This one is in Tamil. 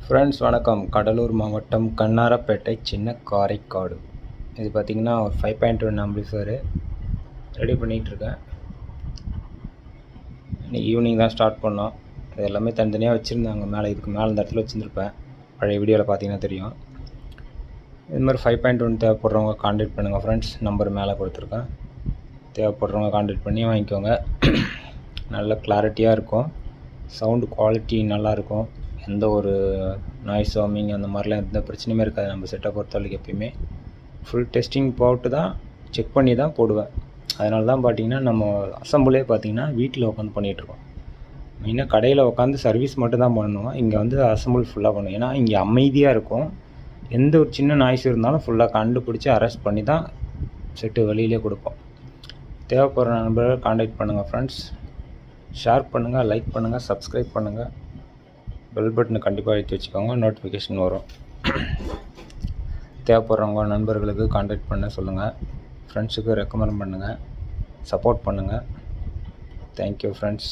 ஃப்ரெண்ட்ஸ் வணக்கம். கடலூர் மாவட்டம் கண்ணாரப்பேட்டை சின்ன காரைக்காடு. இது பார்த்திங்கன்னா ஒரு 5.1 ஆம்பிளிஃபையரு ரெடி பண்ணிகிட்ருக்கேன். இன்றைக்கி ஈவினிங் தான் ஸ்டார்ட் பண்ணோம். இது எல்லாமே தனித்தனியாக வச்சுருந்தாங்க. இதுக்கு மேலே இந்த இடத்துல வச்சுருந்துருப்பேன். பழைய வீடியோவில் பார்த்தீங்கன்னா தெரியும். இது மாதிரி 5.1 தேவைப்படுறவங்க கான்டாக்ட் பண்ணுங்கள் ஃப்ரெண்ட்ஸ். நம்பர் மேலே கொடுத்துருக்கேன். தேவைப்படுறவங்க கான்டாக்ட் பண்ணி வாங்கிக்கோங்க. நல்ல கிளாரிட்டியாக இருக்கும். சவுண்டு குவாலிட்டி நல்லாயிருக்கும். எந்த ஒரு நாய்ஸ் வார்மிங் அந்த மாதிரிலாம் எந்த பிரச்சனையுமே இருக்காது. நம்ம செட்டை பொறுத்தவரைக்கும் எப்பயுமே ஃபுல் டெஸ்டிங் போட்டு தான் செக் பண்ணி தான் போடுவேன். அதனால தான் பார்த்திங்கன்னா நம்ம அசம்பிளே பார்த்திங்கன்னா வீட்டில் உட்காந்து பண்ணிகிட்ருக்கோம். மெயினாக கடையில் உட்காந்து சர்வீஸ் மட்டும் தான் பண்ணுவோம். இங்கே வந்து அசம்பிள் ஃபுல்லாக பண்ணுவோம். ஏன்னா இங்கே அமைதியாக இருக்கும். எந்த ஒரு சின்ன நாய்ஸ் இருந்தாலும் ஃபுல்லாக கண்டுபிடிச்சி அரெஸ்ட் பண்ணி தான் செட்டு வெளியிலே கொடுப்போம். தேவைப்படுற நண்பர்கள் கான்டாக்ட் பண்ணுங்கள் ஃப்ரெண்ட்ஸ். ஷேர் பண்ணுங்கள், லைக் பண்ணுங்கள், சப்ஸ்கிரைப் பண்ணுங்கள். பெல் பட்டனை கண்டிப்பாக அழுத்தி வச்சுக்கோங்க. நோட்டிஃபிகேஷன் வரும். தேவைப்படுறவங்க நண்பர்களுக்கு கான்டாக்ட் பண்ண சொல்லுங்கள். ஃப்ரெண்ட்ஸுக்கு ரெக்கமெண்ட் பண்ணுங்கள். சப்போர்ட் பண்ணுங்கள். Thank you friends.